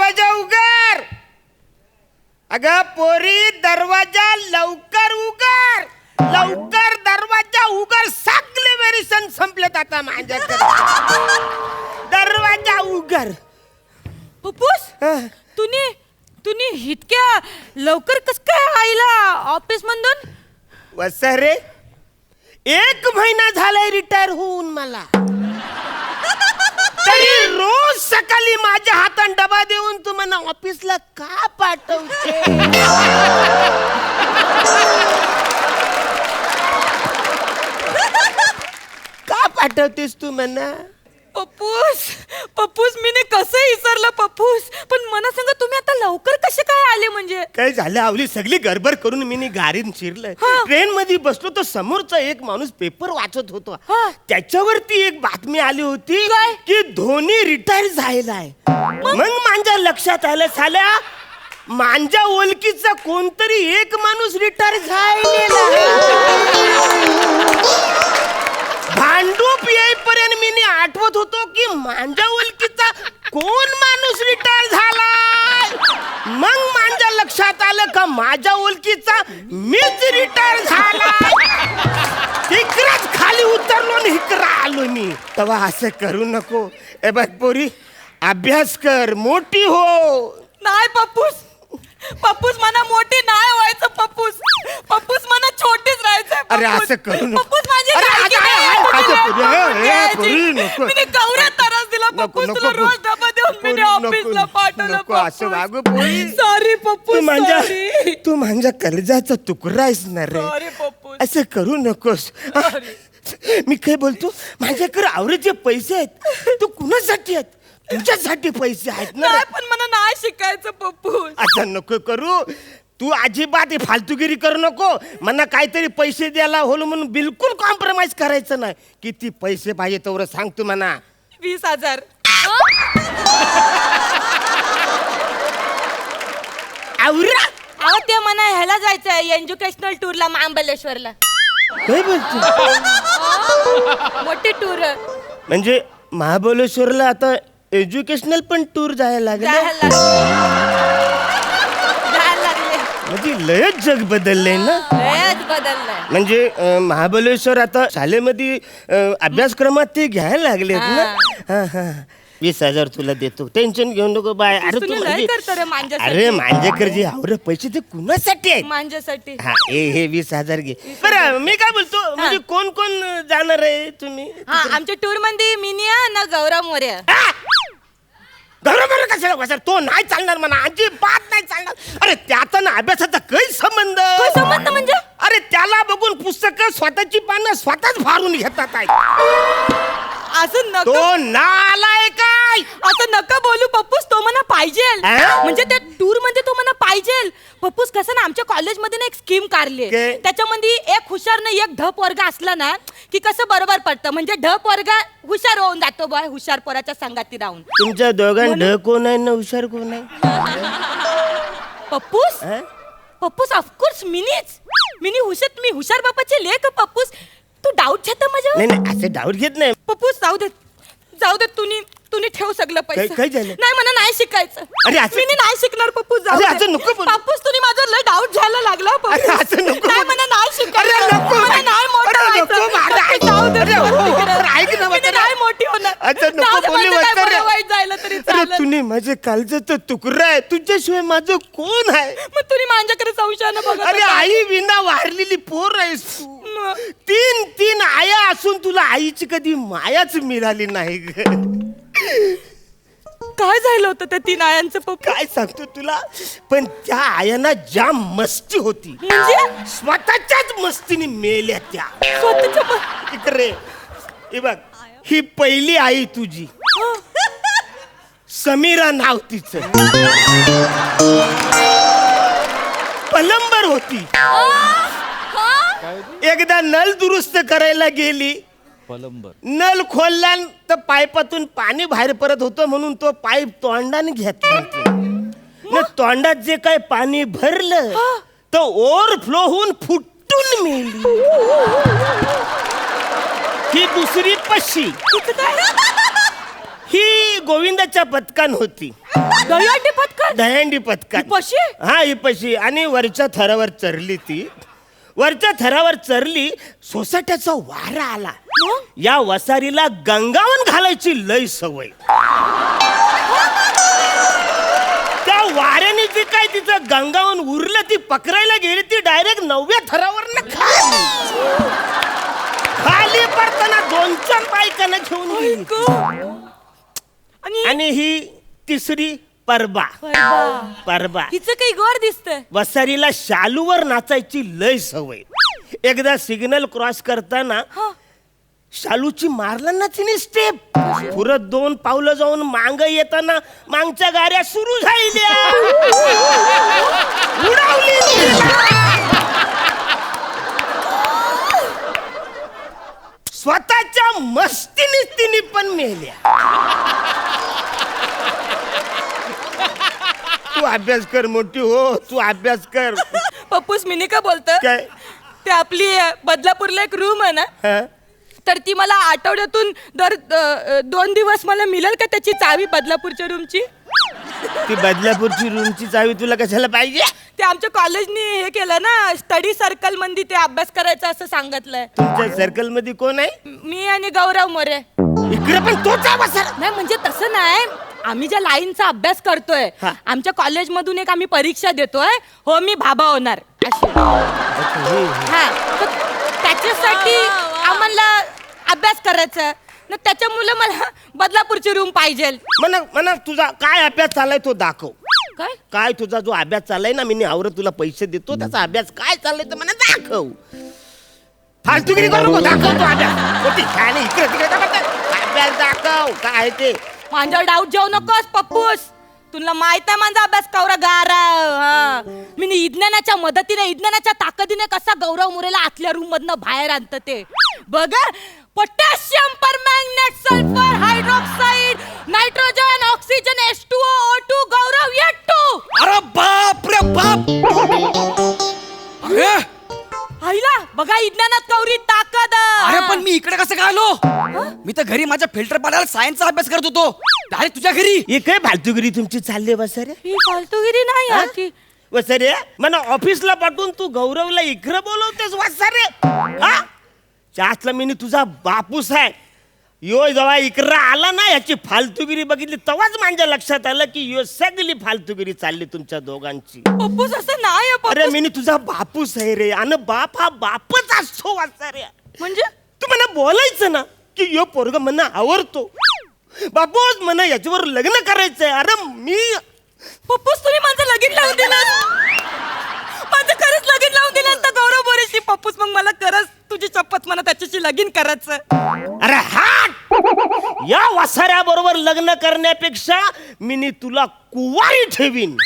दरवाजा उघड. अगं पोरी दरवाजा लवकर उघड. लवकर दरवाजा उघड. सगळे वेरिसन संपलेत आता माझ्याकडे. दरवाजा उघड. पप्पूस तुम्ही इतक्या लवकर कस काय आईला ऑफिस मधून? वसरे 1 महिना झालाय रिटायर होऊन मला. तरी रोज सकाळी माझ्या हातात डबा देऊन तू मला ऑफिसला का पाठवते? का पाठवतेस तू म्हणा? पप्पूस मी कसं विसरलं पप्पूस. पण मला सांगा तुम्ही आता लवकर कसे काय आले? म्हणजे काय झालं आवली सगळी गडबड करून मी गाडीत शिरलं. ट्रेन मध्ये बसलो तर समोरचा एक माणूस पेपर वाचत होता. त्याच्यावरती एक बातमी आली होती की धोनी रिटायर झालाय. मग माझ्या लक्षात आलं साल्या माझ्या ओळखीचा कोणतरी एक माणूस रिटायर झालेला. भांडूप येईपर्यंत मी आठवत होतो की माझ्या ओळखीचा कोण माणूस रिटायर झालाय. मग माझ्या लक्षात आलं का माझ्या ओळखीचा मीच रिटायर झालाय. इकडेच खाली उतरलो आणि इकडे आलो मी. तेव्हा असं करू नको. ए बघ पोरी अभ्यास कर मोठी हो. नाही पप्पूस मला मोठी नाही व्हायचं. पप्पूस मला छोटीच राहायचं. अरे असं करू नको. पप्पूस माझी गौऱ्या त्रास दिला. पप्पूस तुला रोज डबा देऊन मी ऑफिसला पाठवलं. असं वागू पोरी. सॉरी पप्पूस. तू माझ्या कर्जाचा तुकडा आहेस ना रे. सॉरी पप्पूस. असं करू नकोस. मी काय बोलतो माझ्याकडे आवरेचे पैसे आहेत. तू कुणासाठी आहेत? तुझ्यासाठी पैसे आहेत ना. पण मला नाही शिकायचं पप्पूस. असं नको करू. तू अजिबात फालतूगिरी करू नको. मला काहीतरी पैसे द्यायला होलो म्हणून बिलकुल कॉम्प्रोमाइज करायचं नाही. किती पैसे पाहिजे तेवढं सांग तू म्हणा. 20,000. आवरा अहो ते म्हणा ह्याला जायचंय एज्युकेशनल टूरला महाबळेश्वरला. काय बोलतो? मोठी टूर. म्हणजे महाबळेश्वरला आता एज्युकेशनल पण टूर जायला लागले. म्हणजे लयच जग बदललंय ना. लयच बदललंय. म्हणजे महाबळेश्वर आता शाळेमध्ये अभ्यासक्रमात ते घ्यायला लागलेत ना. 20,000 तुला देतो. टेन्शन घेऊ नको बाय. अरे तू अरे माझ्याकडे आवरे पैसे ते कुणासाठी आहेत? माझ्यासाठी. हा हे 20,000 घे. बरं मी काय बोलतो म्हणजे कोण कोण जाणार आहे तुम्ही? आमच्या टूर मध्ये मिनिया ना गौरव मोरे. गौरव कशाला बसर? तो नाही चालणार म्हणा. अजिबात नाही चालणार. अरे त्याचा ना अभ्यासाचा काही संबंध. म्हणजे अरे त्याला बघून पुस्तकं स्वतःची पानं स्वतःच फाडून घेतात आहेत. असं नको. तो नालाय काय असं नका बोलू पप्पूस. तो मला पाहिजे. म्हणजे त्या टूर मध्ये तो मला पाहिजे. पप्पूस कसं ना आमच्या कॉलेजमध्ये ना एक स्कीम काढली. त्याच्यामध्ये एक हुशार ना एक ढप वर्ग असला ना की कसं बरोबर पडतं. म्हणजे ढप वर्ग हुशार होऊन जातो बॉय हुशार पोराच्या संगाती राहून. तुमच्या दोघांना ढ कोण आहे ना हुशार कोण आहे? पप्पूस ऑफकोर्स मिनी हुशार बापाचे लेख. पप्पूस तू डाऊट घेत माझ्यावर? नाही असं डाऊट घेत नाही. पप्पूस जाऊ दे तुम्ही ठेव सगळं पैसे. काय झालं? नाही मला नाही शिकायचं. अरे मी नाही शिकणार पप्पूस. जाऊ दे. पप्पूस तुम्ही माझ्यावर लय डाऊट घ्यायला लागला. नाही मला नाही शिकायचं. मला नाही मोठं व्हायचं. जाऊ दे. नाही मोठी होणार. वाईट जायला तरी चालेल. तुम्ही माझे काळजाचा तुकडा आहे. तुझ्याशिवाय माझं कोण आहे? मग तुम्ही माझ्याकडे संशयानं बघा. अरे आई विना वारलेली पोर आहेस तू. 3 आया असून तुला आईची कधी मायाच मिळाली नाही. काय झालं होतं त्या 3 आयांचं पप्पू? काय सांगतो तुला. पण त्या आयांना जाम मस्ती होती. म्हणजे स्वतःच्याच मस्तीने मेल्या त्या. स्वतःच्या इकडे हे बघ. ही पहिली आई तुझी. समीरा नाव तिचं. प्लंबर होती. एकदा नळ दुरुस्त करायला गेली. नळ खोलला तर पाईपातून पाणी बाहेर पडत होतं म्हणून तो पाईप तोंडाने घेतला. तोंडात जे काय पाणी भरलं तो ओव्हरफ्लो होऊन फुटून मेली. ही दुसरी पशी. ही ती गोविंदाच्या पथकान होती, दहीहंडी पथकन दहीहंडी पथकान. पशी हा ही पशी. आणि वरच्या थरावर चरली ती. वरच्या थरावर चरली, सोसाट्याचा वारा आला. या वसारीला गंगावन घालायची लय सवय. त्या वाऱ्याने जी काय तिचं गंगावन उरलं, ती पकडायला गेली, ती डायरेक्ट 9व्या थरावर खाली पडताना 2-4 बायकांना घेऊन गेली. आणि ही तिसरी परबा. परबा हिचं काही गोर दिसतंय. वसारीला शालूवर नाचायची लय सवय. एकदा सिग्नल क्रॉस करताना शालूची मारला ना तिने स्टेप. पुरत 2 पावलं जाऊन मांग येताना मागच्या गाड्या सुरू झाल्या. उडवली. स्वतःच्या मस्तीने तिने पण मेल्या. तू अभ्यास कर मोठी हो, तू अभ्यास कर. पप्पूस मी का बोलतो काय? ते आपली बदलापूरला एक रूम आहे ना, हा? तर ती मला आठवड्यातून दर 2 दिवस मला मिळेल का त्याची चावी बदलापूरच्या रूमची? ती बदलापूरची रूमची चावी तुला कशाला पाहिजे? ते आमच्या कॉलेजनी हे केलं ना, स्टडी सर्कल मध्ये ते अभ्यास करायचा असं सांगितलंय. तुमच्या सर्कल मध्ये कोण आहे? मी आणि गौरव मोरे. इकडे पण तोच आहे वसारा. नाही म्हणजे तसं नाही, आम्ही ज्या लाईनचा अभ्यास करतोय, हा. आमच्या कॉलेजमधून एक आम्ही परीक्षा देतोय. हो मी भाबा होणार अशी. हा तर त्याच्यासाठी आम्हाला अभ्यास करायचा ना, त्याच्यामुळे मला बदलापूरची रूम पाहिजे. म्हणा तुझा काय अभ्यास चाललाय तो दाखव. काय काय तुझा जो अभ्यास चाललाय ना, मी आवरत तुला पैसे देतो, त्याचा अभ्यास काय चाललाय तर मला दाखव. फालतूगिरी करू नको, दाखव तो अभ्यास. मोठी छान आहे, इकडे तिकडे अभ्यास दाखव काय आहे ते. माझ्यावर डाऊट जाऊ नकोस पप्पूस, तुला माहित आहे माझा अभ्यास कवरा गारा. मी विज्ञानाच्या मदतीने, विज्ञानाच्या ताकदीने कसा गौरव मुरेला आतल्या रूम मधनं बाहेर आणत ते बघा. Potassium permanganate sulphur hydroxide nitrogen oxygen H2O O2 Gaurav H2. अरे बाप रे बाप. अरे आईला बघा विज्ञानात कवरी ताकद. अरे पण मी इकडे कसं काय आलो? मी तर घरी माझ्या फिल्टर पाण्याला सायन्सचा अभ्यास करत होतो. डायरेक्ट तुझ्या घरी. हे काय फालतूगिरी तुमची चालली वसारे? ही फालतूगिरी नाही हा? हा की. वसारे मला ऑफिसला पाठवून तू गौरवला इकडे बोलवतेस वसारे? हा त्यातला मी तुझा बापूस आहे. यो जेव्हा इकडं आला ना, याची फालतूगिरी बघितली तेव्हाच माझ्या लक्षात आलं की यो सगळी फालतूगिरी चालली तुमच्या दोघांची. पप्पूस असं नाही आहे अरे पप्पूस. मी तुझा बापूस आहे रे, आणि बाप हा बापच असतो वाचाऱ्या. म्हणजे तू मला बोलायचं ना की यो पोरग मना आवडतो, बापूस म्हणा याच्यावर लग्न करायचंय. अरे मी पप्पूस तुम्ही माझं लगीन लावून दिलं. माझं खरंच लगीन लावून दिलं तर गौरव बोरेशी. पप्पूस मग मला खरंच तुझी शपथ म्हणा त्याच्याशी लगीन करायचं. अरे हाट, या वासाऱ्या बरोबर लग्न करण्यापेक्षा मी तुला कुवारी ठेवीन.